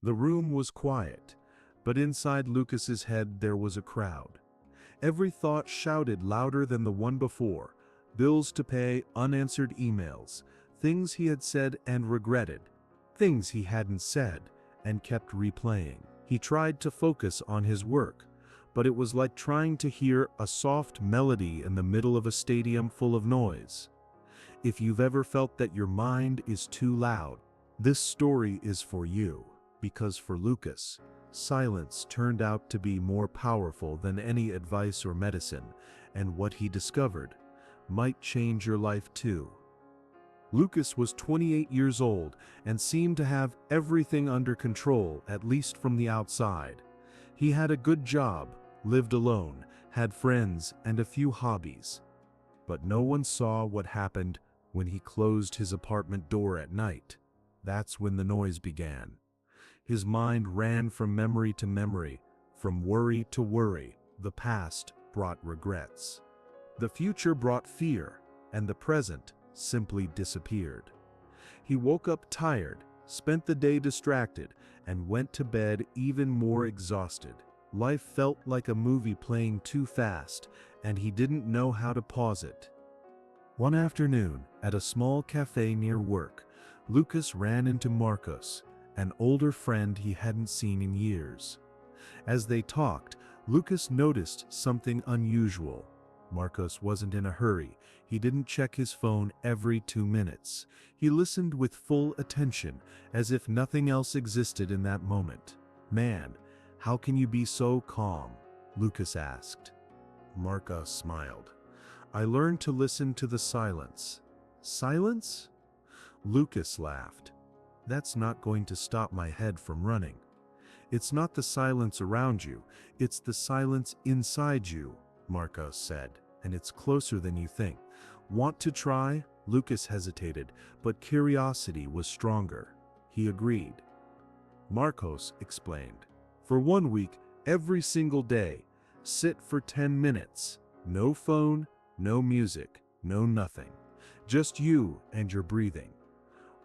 The room was quiet, but inside Lucas's head there was a crowd. Every thought shouted louder than the one before: bills to pay, unanswered emails, things he had said and regretted, things he hadn't said and kept replaying. He tried to focus on his work, but it was like trying to hear a soft melody in the middle of a stadium full of noise. If you've ever felt that your mind is too loud, this story is for you, because for Lucas, silence turned out to be more powerful than any advice or medicine, and what he discovered might change your life too. Lucas was 28 years old and seemed to have everything under control, at least from the outside. He had a good job, lived alone, had friends and a few hobbies. But no one saw what happened when he closed his apartment door at night. That's when the noise began. His mind ran from memory to memory, from worry to worry. The past brought regrets. The future brought fear, and the present simply disappeared. He woke up tired, spent the day distracted, and went to bed even more exhausted. Life felt like a movie playing too fast, and he didn't know how to pause it. One afternoon, at a small cafe near work, Lucas ran into Marcos, an older friend he hadn't seen in years. As they talked, Lucas noticed something unusual. Marcos wasn't in a hurry. He didn't check his phone every 2 minutes. He listened with full attention, as if nothing else existed in that moment. "Man, how can you be so calm?" Lucas asked. Marcos smiled. "I learned to listen to the silence." "Silence?" Lucas laughed. "That's not going to stop my head from running. It's not the silence around you, it's the silence inside you," Marcos said, "and it's closer than you think. Want to try?" Lucas hesitated, but curiosity was stronger. He agreed. Marcos explained. "For 1 week, every single day, sit for 10 minutes. No phone, no music, no nothing. Just you and your breathing."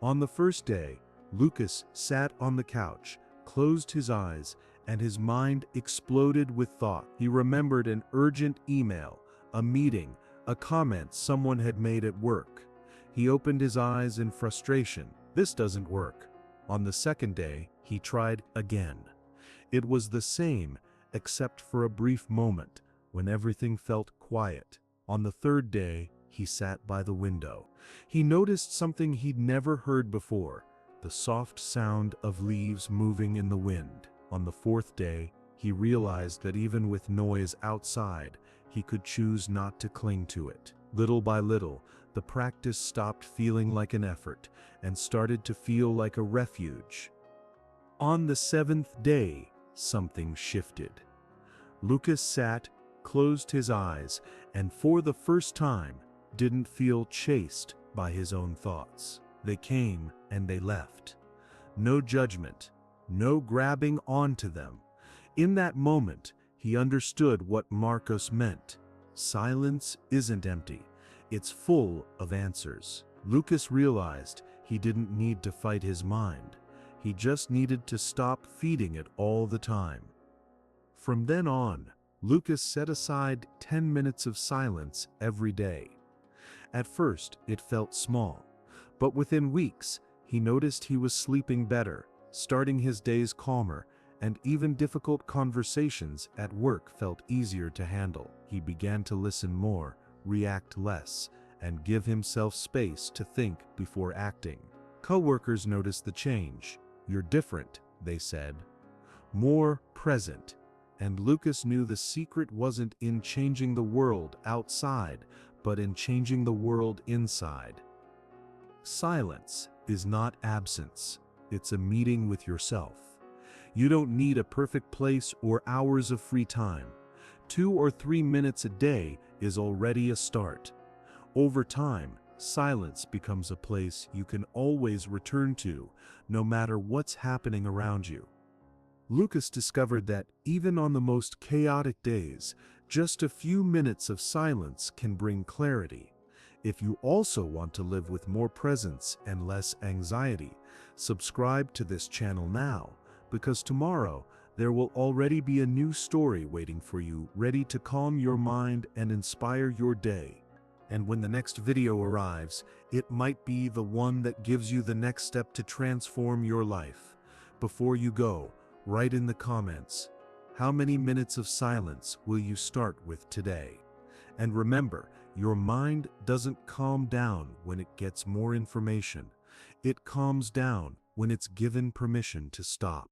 On the first day, Lucas sat on the couch, closed his eyes, and his mind exploded with thought. He remembered an urgent email, a meeting, a comment someone had made at work. He opened his eyes in frustration. This doesn't work. On the second day, he tried again. It was the same, except for a brief moment, when everything felt quiet. On the third day, he sat by the window. He noticed something he'd never heard before: the soft sound of leaves moving in the wind. On the fourth day, he realized that even with noise outside, he could choose not to cling to it. Little by little, the practice stopped feeling like an effort and started to feel like a refuge. On the seventh day, something shifted. Lucas sat, closed his eyes, and for the first time, didn't feel chased by his own thoughts. They came and they left. No judgment, no grabbing onto them. In that moment, he understood what Marcos meant. Silence isn't empty. It's full of answers. Lucas realized he didn't need to fight his mind. He just needed to stop feeding it all the time. From then on, Lucas set aside 10 minutes of silence every day. At first, it felt small, but within weeks, he noticed he was sleeping better, starting his days calmer, and even difficult conversations at work felt easier to handle. He began to listen more, react less, and give himself space to think before acting. Coworkers noticed the change. "You're different," they said. "More present." And Lucas knew the secret wasn't in changing the world outside, but in changing the world inside. Silence is not absence. It's a meeting with yourself. You don't need a perfect place or hours of free time. 2 or 3 minutes a day is already a start. Over time, silence becomes a place you can always return to, no matter what's happening around you. Lucas discovered that even on the most chaotic days, just a few minutes of silence can bring clarity. If you also want to live with more presence and less anxiety, subscribe to this channel now, because tomorrow there will already be a new story waiting for you, ready to calm your mind and inspire your day. And when the next video arrives, it might be the one that gives you the next step to transform your life. Before you go, write in the comments, how many minutes of silence will you start with today? And remember, your mind doesn't calm down when it gets more information. It calms down when it's given permission to stop.